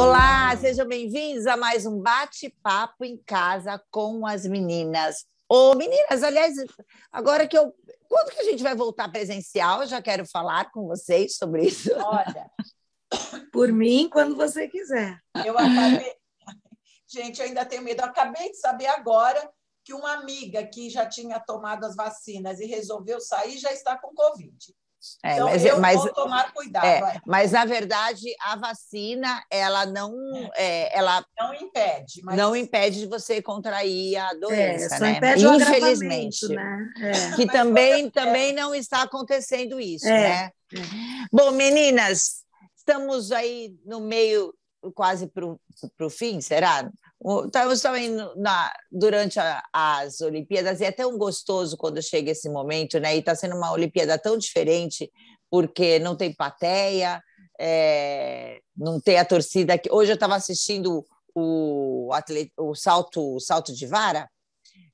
Olá, sejam bem-vindos a mais um bate-papo em casa com as meninas. Ô, meninas, aliás, agora que eu... Quando que a gente vai voltar presencial? Eu já quero falar com vocês sobre isso. Olha, por mim, quando você quiser. eu acabei... Gente, eu ainda tenho medo. Eu acabei de saber agora que uma amiga que já tinha tomado as vacinas e resolveu sair já está com Covid. Então, vou tomar cuidado. Mas, na verdade, a vacina, ela não... ela não impede. Mas... não impede de você contrair a doença, só né? impede Infelizmente. O né? Que também não está acontecendo isso, né? Bom, meninas, estamos aí no meio, quase para o fim, será? Estamos também durante as Olimpíadas, e é tão gostoso quando chega esse momento, né? E está sendo uma Olimpíada tão diferente, porque não tem plateia, não tem a torcida. Hoje eu estava assistindo o salto de vara,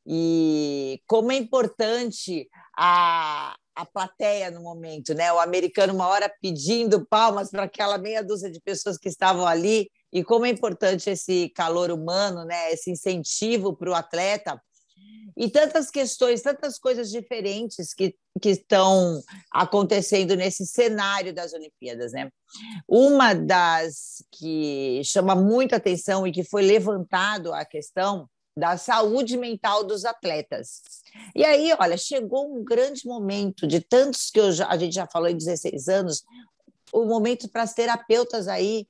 e como é importante a plateia no momento, né? O americano, uma hora pedindo palmas para aquela meia dúzia de pessoas que estavam ali, e como é importante esse calor humano, né? Esse incentivo para o atleta, e tantas questões, tantas coisas diferentes que estão acontecendo nesse cenário das Olimpíadas, né? Uma das que chama muita atenção e que foi levantado a questão da saúde mental dos atletas. E aí, olha, chegou um grande momento, de tantos que a gente já falou em 16 anos, o momento para as terapeutas aí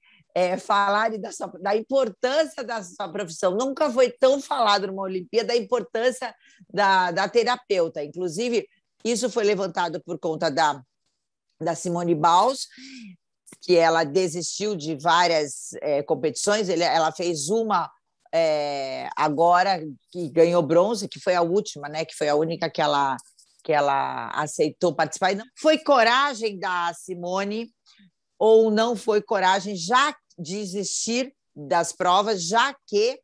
falarem da importância da sua profissão. Nunca foi tão falado numa Olimpíada a importância da terapeuta. Inclusive, isso foi levantado por conta da Simone Biles, que ela desistiu de várias competições. Ela fez uma agora que ganhou bronze, que foi a última, né? Que foi a única que ela aceitou participar. Não foi coragem da Simone, ou não foi coragem já de desistir das provas, já que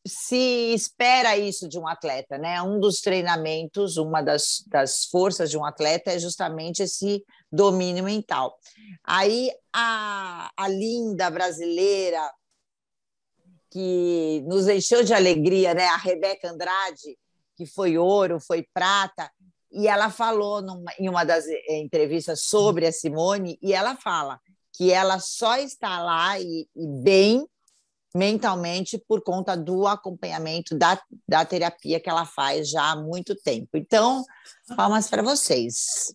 se espera isso de um atleta, né? Um dos treinamentos, uma das forças de um atleta é justamente esse domínio mental. Aí a linda brasileira, que nos encheu de alegria, né? A Rebeca Andrade, que foi ouro, foi prata, e ela falou em uma das entrevistas sobre a Simone, e ela fala que ela só está lá e bem mentalmente por conta do acompanhamento da terapia que ela faz já há muito tempo. Então, palmas para vocês.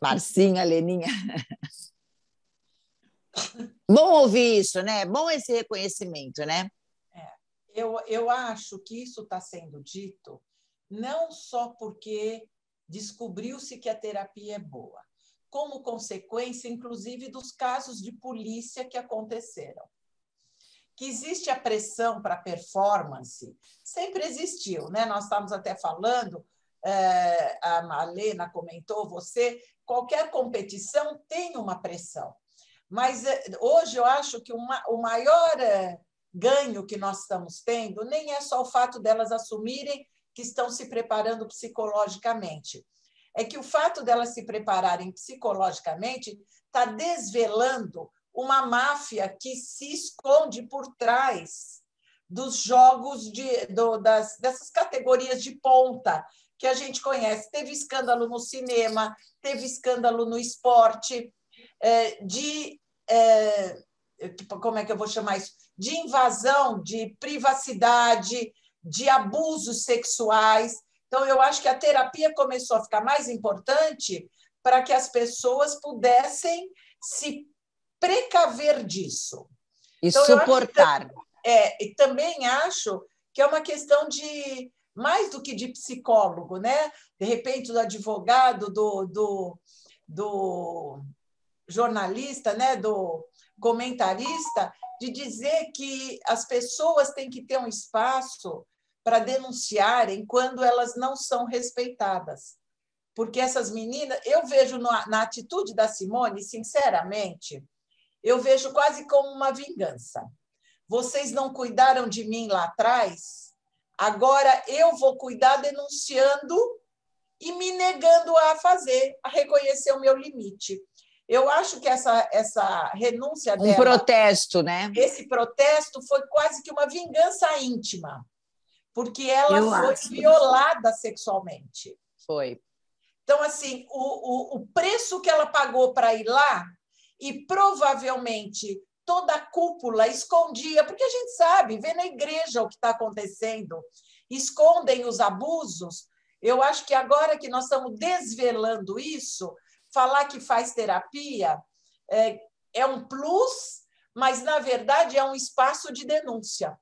Marcinha, Leninha. Bom ouvir isso, né? Bom esse reconhecimento, né? Eu acho que isso está sendo dito não só porque descobriu-se que a terapia é boa, como consequência, inclusive, dos casos de polícia que aconteceram. Que existe a pressão para performance, sempre existiu, né? Nós estávamos até falando, a Malena comentou, qualquer competição tem uma pressão. Mas hoje eu acho que o maior ganho que nós estamos tendo nem é só o fato delas assumirem que estão se preparando psicologicamente. É que o fato delas se prepararem psicologicamente está desvelando uma máfia que se esconde por trás dos jogos dessas categorias de ponta que a gente conhece. Teve escândalo no cinema, teve escândalo no esporte, como é que eu vou chamar isso? De invasão de privacidade, de abusos sexuais. Então, eu acho que a terapia começou a ficar mais importante para que as pessoas pudessem se precaver disso. E então, suportar. E também acho que é uma questão de mais do que de psicólogo, né? De repente, do advogado, do jornalista, né? Do comentarista, de dizer que as pessoas têm que ter um espaço para denunciarem quando elas não são respeitadas. Porque essas meninas, eu vejo na atitude da Simone, sinceramente, eu vejo quase como uma vingança. Vocês não cuidaram de mim lá atrás, agora eu vou cuidar denunciando e me negando a fazer, a reconhecer o meu limite. Eu acho que essa renúncia dela... Um protesto, né? Esse protesto foi quase que uma vingança íntima, porque ela foi acho. violada sexualmente. Foi. Então, assim, o preço que ela pagou para ir lá, e provavelmente toda a cúpula escondia, porque a gente sabe, vê na igreja o que está acontecendo, escondem os abusos. Eu acho que agora que nós estamos desvelando isso, falar que faz terapia é um plus, mas, na verdade, é um espaço de denúncia.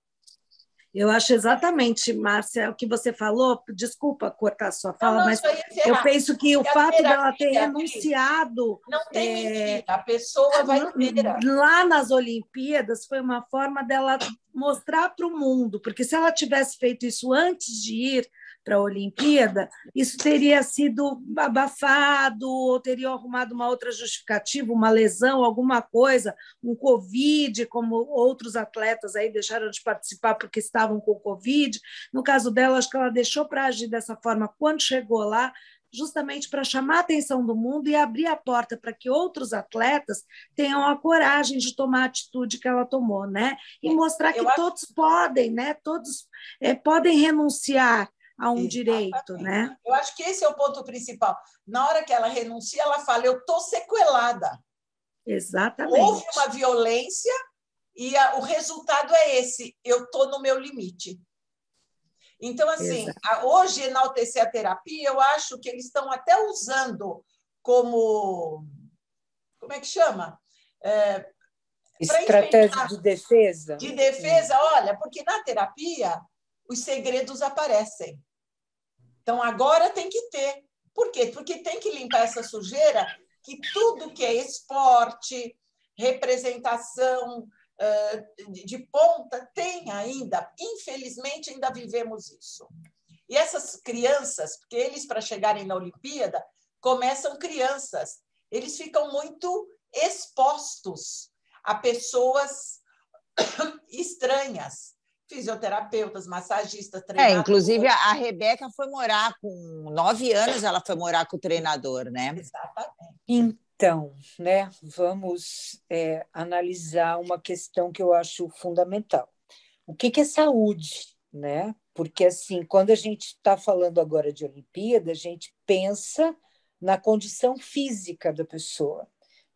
Eu acho exatamente, Márcia, o que você falou, desculpa cortar a sua fala, mas eu penso que o fato dela ter renunciado... Não tem mentira, a pessoa vai inteira. Lá nas Olimpíadas foi uma forma dela mostrar para o mundo, porque se ela tivesse feito isso antes de ir para a Olimpíada, isso teria sido abafado, ou teria arrumado uma outra justificativa, uma lesão, alguma coisa, um Covid, como outros atletas aí deixaram de participar porque estavam com Covid. No caso dela, acho que ela deixou para agir dessa forma quando chegou lá, justamente para chamar a atenção do mundo e abrir a porta para que outros atletas tenham a coragem de tomar a atitude que ela tomou, né? E mostrar que todos podem, né? Todos podem renunciar a um direito, né? Eu acho que esse é o ponto principal. Na hora que ela renuncia, ela fala: eu estou sequelada. Exatamente. Houve uma violência e o resultado é esse: eu estou no meu limite. Então, assim, hoje, enaltecer a terapia, eu acho que eles estão até usando como é que chama? Estratégia de defesa. De defesa, olha, porque na terapia os segredos aparecem. Então, agora tem que ter. Por quê? Porque tem que limpar essa sujeira, que tudo que é esporte, representação de ponta, tem ainda. Infelizmente, ainda vivemos isso. E essas crianças, porque eles, para chegarem na Olimpíada, começam crianças. Eles ficam muito expostos a pessoas estranhas. Fisioterapeutas, massagistas, treinadores. Inclusive, a Rebeca foi morar com 9 anos, ela foi morar com o treinador, né? Exatamente. Então, né, vamos analisar uma questão que eu acho fundamental. O que é saúde, né? Porque, assim, quando a gente está falando agora de Olimpíada, a gente pensa na condição física da pessoa,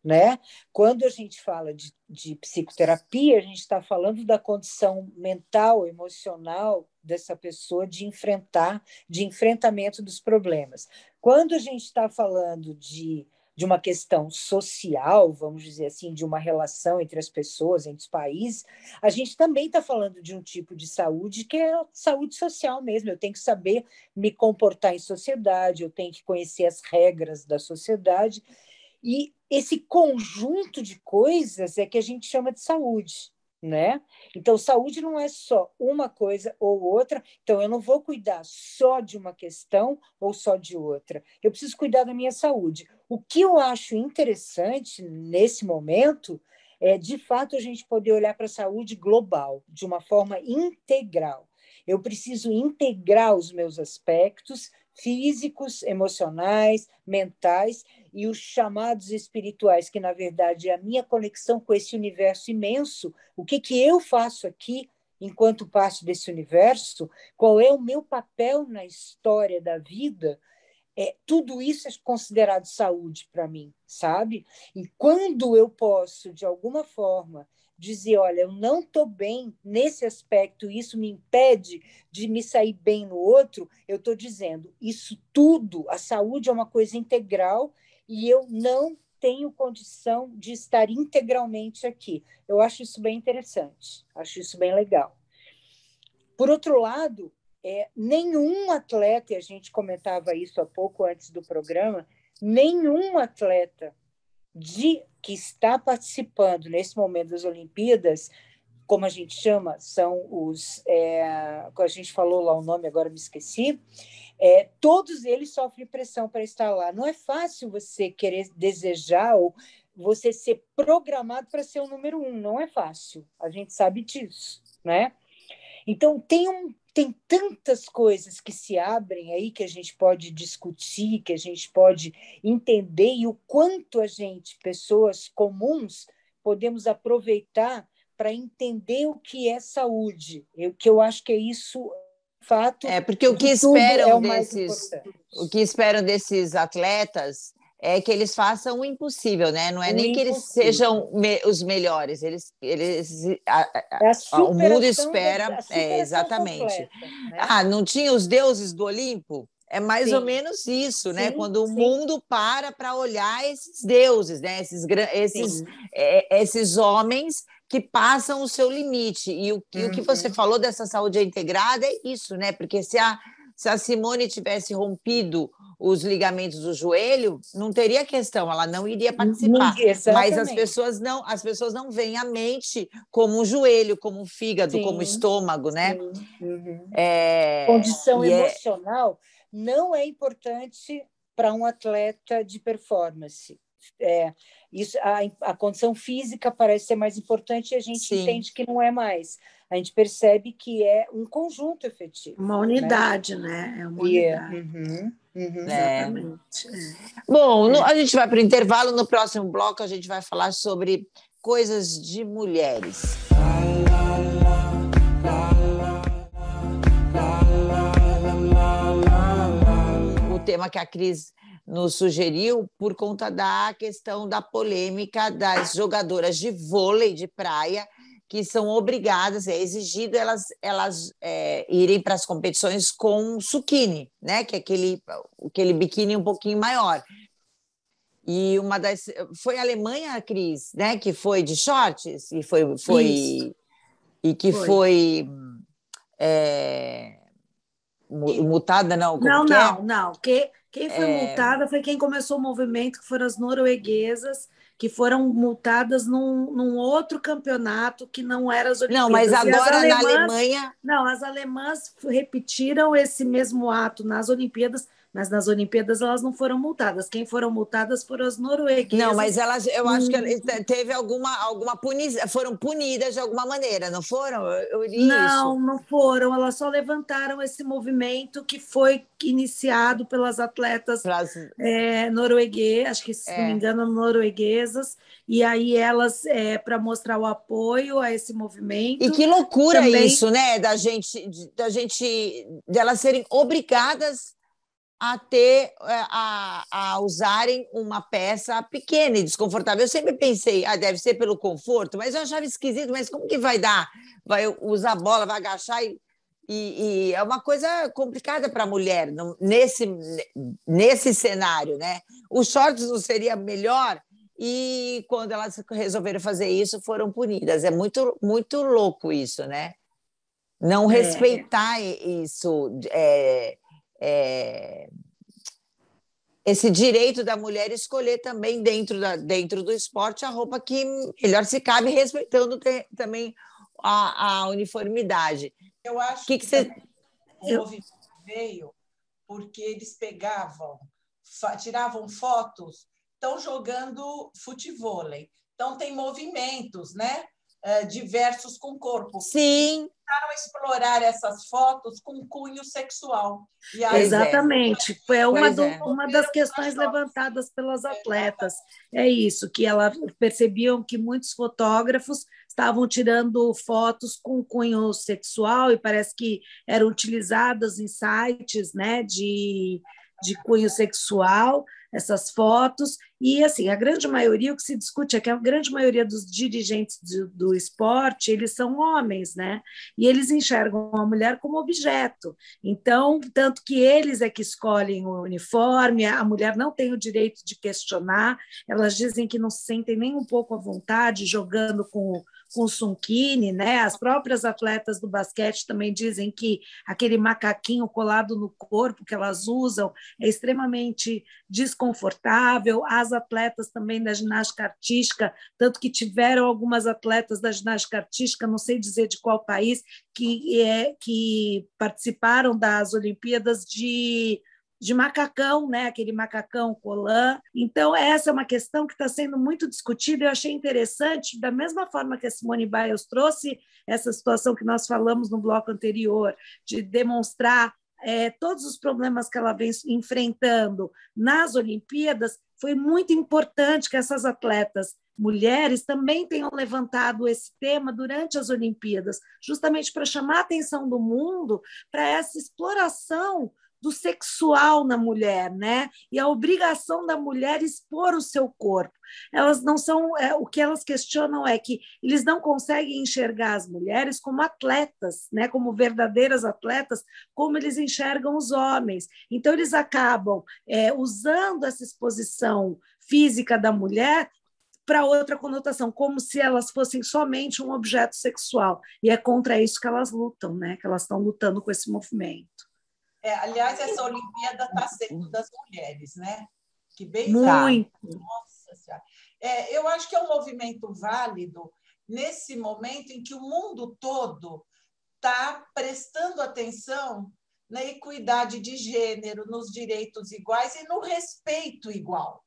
né? Quando a gente fala de psicoterapia, a gente está falando da condição mental, emocional dessa pessoa de enfrentamento dos problemas. Quando a gente está falando de uma questão social, vamos dizer assim, de uma relação entre as pessoas, entre os países, a gente também está falando de um tipo de saúde que é saúde social mesmo. Eu tenho que saber me comportar em sociedade, eu tenho que conhecer as regras da sociedade. E esse conjunto de coisas é que a gente chama de saúde, né? Então, saúde não é só uma coisa ou outra. Então, eu não vou cuidar só de uma questão ou só de outra. Eu preciso cuidar da minha saúde. O que eu acho interessante nesse momento é, de fato, a gente poder olhar para a saúde global, de uma forma integral. Eu preciso integrar os meus aspectos físicos, emocionais, mentais e os chamados espirituais, que, na verdade, é a minha conexão com esse universo imenso. O que eu faço aqui enquanto parte desse universo? Qual é o meu papel na história da vida? Tudo isso é considerado saúde para mim, sabe? E quando eu posso, de alguma forma, dizer, olha, eu não estou bem nesse aspecto, isso me impede de me sair bem no outro, eu estou dizendo, isso tudo, a saúde é uma coisa integral e eu não tenho condição de estar integralmente aqui. Eu acho isso bem interessante, acho isso bem legal. Por outro lado, nenhum atleta, e a gente comentava isso há pouco antes do programa, nenhum atleta que está participando nesse momento das Olimpíadas, como a gente chama, são os... a gente falou lá o nome, agora me esqueci, todos eles sofrem pressão para estar lá. Não é fácil você querer desejar ou você ser programado para ser o número 1, não é fácil. A gente sabe disso, né? Então, tem tem tantas coisas que se abrem aí que a gente pode discutir, que a gente pode entender, e o quanto a gente, pessoas comuns, podemos aproveitar para entender o que é saúde. Que eu acho que é isso, fato, porque o que esperam desses atletas é que eles façam o impossível, né? Não é nem que eles sejam os melhores, o mundo espera, exatamente. Completa, né? Não tinha os deuses do Olimpo? É mais ou menos isso, né? Quando o mundo para olhar esses deuses, né? Esses homens que passam o seu limite. E o que você falou dessa saúde integrada é isso, né? Porque se a Simone tivesse rompido os ligamentos do joelho, não teria questão, ela não iria participar. Mas as pessoas não veem a mente como um joelho, como um fígado, como um estômago, né? Condição emocional não é importante para um atleta de performance. Isso, a condição física parece ser mais importante e a gente entende que não é mais. A gente percebe que é um conjunto efetivo. Uma unidade, né? É uma unidade. Exatamente. Bom, a gente vai para o intervalo. No próximo bloco, a gente vai falar sobre coisas de mulheres. O tema que a Cris nos sugeriu por conta da questão da polêmica das jogadoras de vôlei de praia que são obrigadas, é exigido elas irem para as competições com suquine, né? Que é aquele biquíni um pouquinho maior. E foi a Alemanha, Cris, né? Que foi de shorts e foi multada, não? Não. Quem foi multada foi quem começou o movimento, que foram as norueguesas, que foram multadas num outro campeonato que não era as Olimpíadas. Não, mas agora na Alemanha... Não, as alemãs repetiram esse mesmo ato nas Olimpíadas, mas nas Olimpíadas elas não foram multadas. Quem foram multadas foram as norueguesas. Não, mas eu acho que teve alguma punição, foram punidas de alguma maneira, não foram? Eu li isso. Não foram. Elas só levantaram esse movimento que foi iniciado pelas atletas norueguesas, acho que, se não me engano, norueguesas, e aí elas, para mostrar o apoio a esse movimento... E que loucura também... isso, né? Delas serem obrigadas a usarem uma peça pequena e desconfortável. Eu sempre pensei, deve ser pelo conforto, mas eu achava esquisito, mas como que vai dar? Vai usar a bola, vai agachar e é uma coisa complicada para a mulher nesse cenário, né? Os shorts não seria melhor? E quando elas resolveram fazer isso, foram punidas. É muito, muito louco isso, né? Não respeitar isso... esse direito da mulher escolher também dentro do esporte a roupa que melhor se cabe, respeitando também a uniformidade. Eu acho que o movimento veio porque eles tiravam fotos, estão jogando futevôlei, então tem movimentos, né? Diversos com o corpo. Sim. Começaram a explorar essas fotos com cunho sexual. E aí, exatamente. Foi uma das questões levantadas pelas atletas. É isso, que elas percebiam que muitos fotógrafos estavam tirando fotos com cunho sexual e parece que eram utilizadas em sites, né, de cunho sexual, essas fotos, e assim, a grande maioria, o que se discute é que a grande maioria dos dirigentes do esporte, eles são homens, né? E eles enxergam a mulher como objeto. Então, tanto que eles é que escolhem o uniforme, a mulher não tem o direito de questionar, elas dizem que não se sentem nem um pouco à vontade jogando com sunkini, né? As próprias atletas do basquete também dizem que aquele macaquinho colado no corpo que elas usam é extremamente desconfortável. As atletas também da ginástica artística, tanto que tiveram algumas atletas da ginástica artística, não sei dizer de qual país, que participaram das Olimpíadas de de macacão, né? Aquele macacão colã. Então, essa é uma questão que está sendo muito discutida. Eu achei interessante, da mesma forma que a Simone Biles trouxe essa situação que nós falamos no bloco anterior, de demonstrar todos os problemas que ela vem enfrentando nas Olimpíadas, foi muito importante que essas atletas mulheres também tenham levantado esse tema durante as Olimpíadas, justamente para chamar a atenção do mundo para essa exploração do sexual na mulher, né? E a obrigação da mulher expor o seu corpo. Elas não são, o que elas questionam é que eles não conseguem enxergar as mulheres como atletas, né? Como verdadeiras atletas, como eles enxergam os homens. Então eles acabam usando essa exposição física da mulher para outra conotação, como se elas fossem somente um objeto sexual. E é contra isso que elas lutam, né? Que elas estão lutando com esse movimento. Aliás, essa Olimpíada está sendo das mulheres, né? Que bem muito. Nossa Senhora. Eu acho que é um movimento válido nesse momento em que o mundo todo está prestando atenção na equidade de gênero, nos direitos iguais e no respeito igual.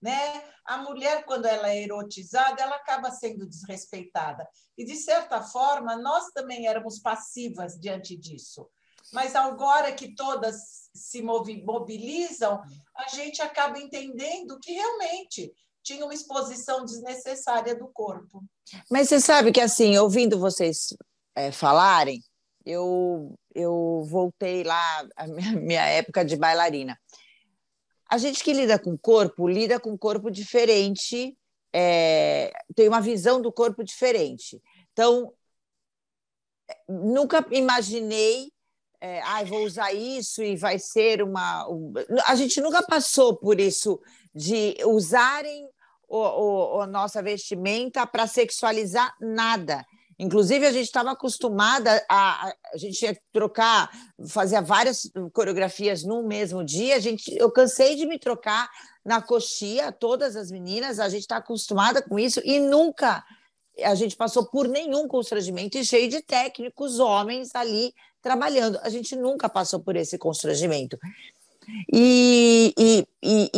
Né? A mulher, quando ela é erotizada, ela acaba sendo desrespeitada. E, de certa forma, nós também éramos passivas diante disso. Mas agora que todas se mobilizam, a gente acaba entendendo que realmente tinha uma exposição desnecessária do corpo. Mas você sabe que, assim, ouvindo vocês falarem, eu voltei lá à minha época de bailarina. A gente que lida com corpo diferente, tem uma visão do corpo diferente. Então, nunca imaginei vou usar isso e vai ser uma... A gente nunca passou por isso de usarem a nossa vestimenta para sexualizar nada. Inclusive, a gente estava acostumada a gente ia trocar, fazia várias coreografias no mesmo dia. Eu cansei de me trocar na coxia, todas as meninas, a gente está acostumada com isso e nunca a gente passou por nenhum constrangimento e cheio de técnicos, homens ali trabalhando. A gente nunca passou por esse constrangimento. E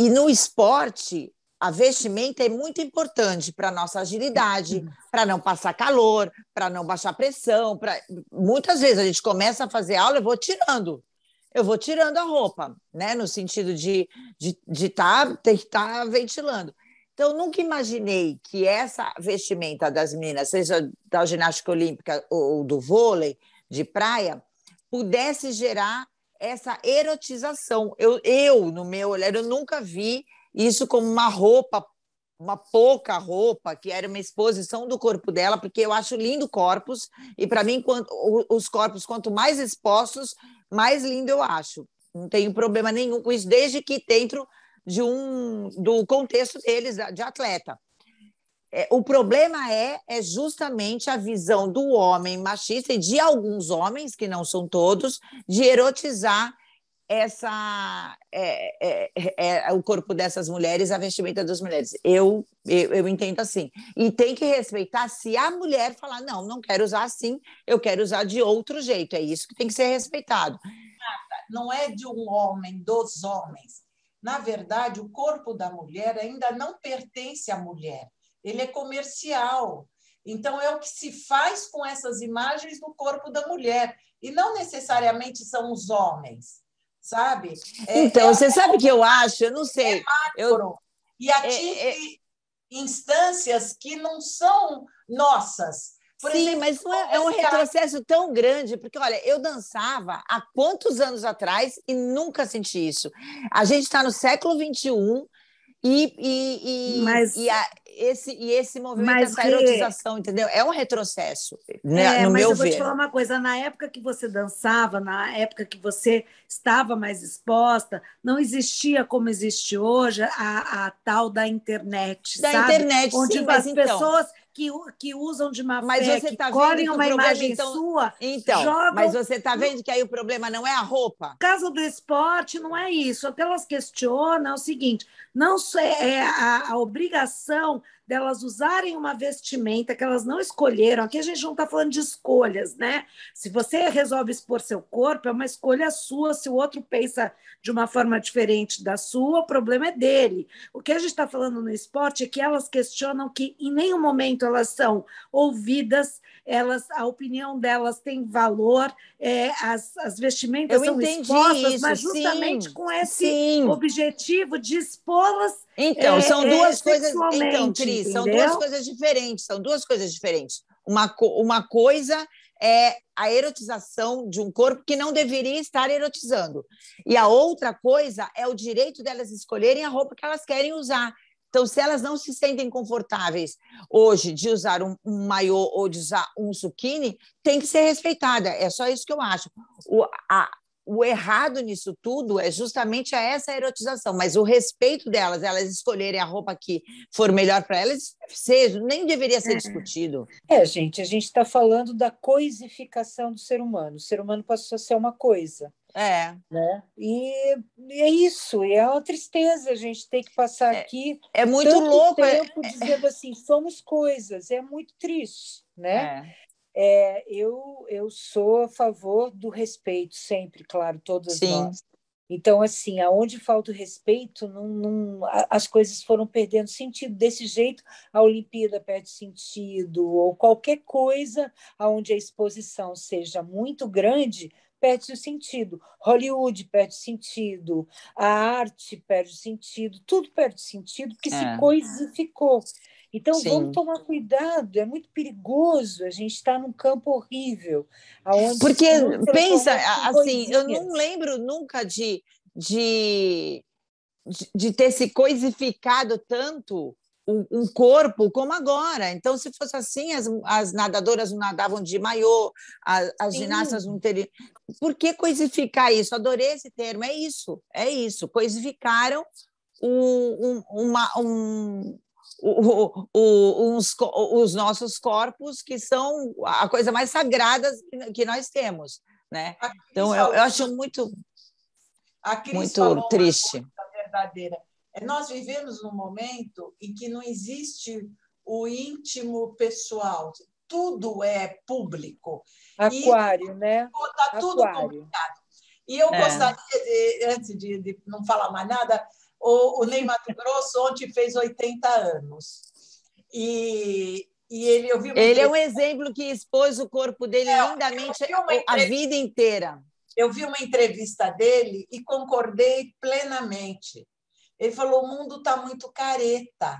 no esporte, a vestimenta é muito importante para a nossa agilidade, para não passar calor, para não baixar pressão. Muitas vezes a gente começa a fazer aula, eu vou tirando a roupa, né? No sentido de ter que estar ventilando. Então, eu nunca imaginei que essa vestimenta das meninas, seja da ginástica olímpica ou do vôlei de praia, pudesse gerar essa erotização. No meu olhar, eu nunca vi isso como uma roupa, uma pouca roupa, que era uma exposição do corpo dela, porque eu acho lindo corpos, e para mim, os corpos, quanto mais expostos, mais lindo eu acho. Não tenho problema nenhum com isso, desde que dentro do contexto deles, de atleta. O problema é justamente a visão do homem machista e de alguns homens, que não são todos, de erotizar o corpo dessas mulheres, a vestimenta das mulheres. Eu entendo assim. E tem que respeitar se a mulher falar, não quero usar assim, eu quero usar de outro jeito. É isso que tem que ser respeitado. Não é de um homem, dos homens. Na verdade, o corpo da mulher ainda não pertence à mulher. Ele é comercial. Então, é o que se faz com essas imagens no corpo da mulher. E não necessariamente são os homens, sabe? Então, você sabe o que eu acho? Eu não sei. E atinge instâncias que não são nossas. Por exemplo, mas não é um retrocesso tão grande, porque, olha, eu dançava há quantos anos atrás e nunca senti isso. A gente está no século XXI esse movimento, essa erotização, entendeu? É um retrocesso, né, no meu ver. Mas eu vou te falar uma coisa, na época que você dançava, na época que você estava mais exposta, não existia como existe hoje a tal da internet, da internet, onde sim, as pessoas que usam de má mas fé, você que tá colhem vendo que uma o problema, imagem sua, jogam... mas você está vendo que aí o problema não é a roupa? No caso do esporte, não é isso. O que elas questionam é o seguinte: não é a obrigação delas usarem uma vestimenta que elas não escolheram. Aqui a gente não está falando de escolhas, né? Se você resolve expor seu corpo, é uma escolha sua. Se o outro pensa de uma forma diferente da sua, o problema é dele. O que a gente está falando no esporte é que elas questionam que em nenhum momento elas são ouvidas, a opinião delas tem valor, as vestimentas Eu são entendi expostas, isso, mas justamente sim, com esse sim. objetivo de expô-las Então, são duas coisas. Então, sexualmente, Cris, são duas entendeu? coisas diferentes. São duas coisas diferentes. Uma coisa é a erotização de um corpo que não deveria estar erotizando. E a outra coisa é o direito delas escolherem a roupa que elas querem usar. Então, se elas não se sentem confortáveis hoje de usar um maiô ou de usar um zucchini, tem que ser respeitada. É só isso que eu acho. O errado nisso tudo é justamente essa erotização, mas o respeito delas, elas escolherem a roupa que for melhor para elas, nem deveria ser discutido. Gente, a gente está falando da coisificação do ser humano. O ser humano passou a ser uma coisa. Né? E é isso, e é uma tristeza a gente ter que passar aqui muito tanto louco, tempo dizendo assim, somos coisas, é muito triste, né? Eu sou a favor do respeito, sempre, claro, todas nós. Então, assim, aonde falta o respeito, as coisas foram perdendo sentido. Desse jeito, a Olimpíada perde sentido, ou qualquer coisa onde a exposição seja muito grande, perde o sentido. Hollywood perde sentido, a arte perde sentido, tudo perde sentido porque se coisificou. Então, vamos tomar cuidado, é muito perigoso, a gente está num campo horrível. Porque, pensa, assim, eu não lembro nunca de ter se coisificado tanto um corpo como agora. Então, se fosse assim, as nadadoras não nadavam de maiô, as ginastas não teriam... Por que coisificar isso? Adorei esse termo, é isso. Coisificaram os nossos corpos, que são a coisa mais sagrada que nós temos, né? Então, eu acho muito triste. Uma coisa verdadeira. Nós vivemos num momento em que não existe o íntimo pessoal, tudo é público. Aquário, né? Está tudo complicado. E eu gostaria, antes de não falar mais nada, o Ney Matogrosso ontem fez 80 anos. E eu vi ele é um exemplo que expôs o corpo dele lindamente a vida inteira. Eu vi uma entrevista dele e concordei plenamente. Ele falou: o mundo está muito careta.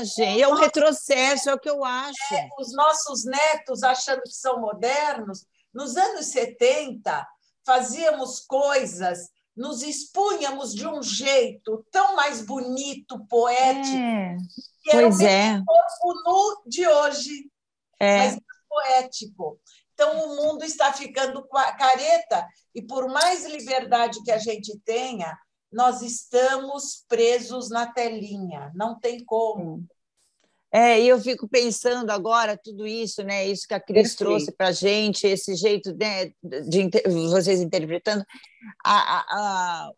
Gente, é um retrocesso, é o que eu acho. Os nossos netos, achando que são modernos, nos anos 70, fazíamos coisas, nos expunhamos de um jeito tão mais bonito, poético, que era o mesmo corpo nu de hoje, mas poético. Então, o mundo está ficando careta, e por mais liberdade que a gente tenha, nós estamos presos na telinha, não tem como. E eu fico pensando agora, tudo isso, né? Isso que a Cris trouxe para a gente, esse jeito, né, de vocês interpretando.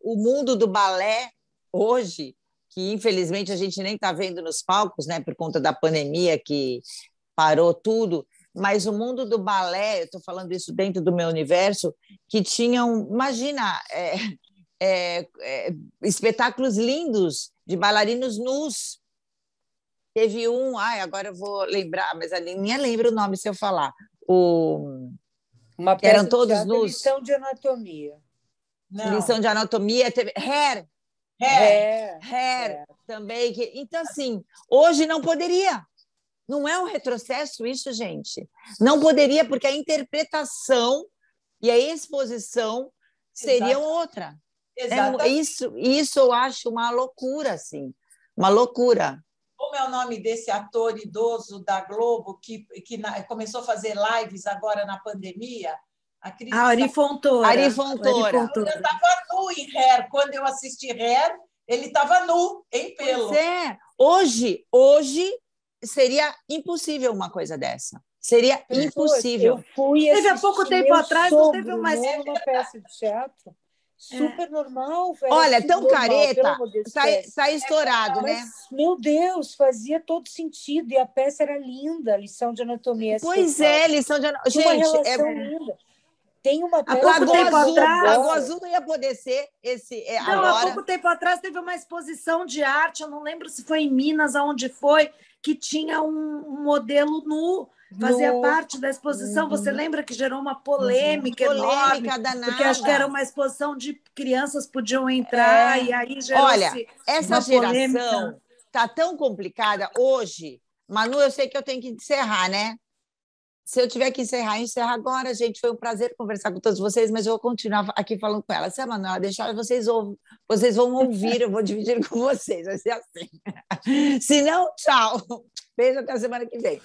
O mundo do balé hoje, que infelizmente a gente nem está vendo nos palcos, né, por conta da pandemia que parou tudo, mas o mundo do balé, eu estou falando isso dentro do meu universo, que tinham, imagina, espetáculos lindos de bailarinos nus. Teve agora eu vou lembrar, mas a Aninha lembra o nome se eu falar. Uma que eram todos nus. Lição de anatomia. Não. Lição de anatomia, teve Hair também. Então, assim, hoje não poderia. Não é um retrocesso isso, gente. Não poderia, porque a interpretação e a exposição seriam outra. Isso eu acho uma loucura, assim. Uma loucura. Como é o nome desse ator idoso da Globo que começou a fazer lives agora na pandemia? Ari Fontoura. Ele estava nu em Hair. Quando eu assisti Hair, ele estava nu, em pelo. Pois é. Hoje seria impossível uma coisa dessa. Seria impossível. Eu fui teve há pouco tempo atrás, não teve uma peça de teatro. Super normal, velho. Olha, tão normal, careta, tá estourado, mas, né? Meu Deus, fazia todo sentido. E a peça era linda, a lição de anatomia. Pois é, lição de anatomia. Gente, uma relação linda. Tem uma peça... Lagoa Azul não ia poder ser esse agora. Há pouco tempo atrás teve uma exposição de arte, eu não lembro se foi em Minas, aonde foi, que tinha um modelo nu, fazia parte da exposição. Você lembra que gerou uma polêmica enorme? Danada. Porque acho que era uma exposição de crianças podiam entrar, e aí gerou essa geração está tão complicada hoje. Manu, eu sei que eu tenho que encerrar, né? Se eu tiver que encerrar, eu encerro agora, gente. Foi um prazer conversar com todos vocês, mas eu vou continuar aqui falando com ela. Se a Manuela deixar, vocês vão ouvir, eu vou dividir com vocês, vai ser assim. Se não, tchau. Beijo, até a semana que vem.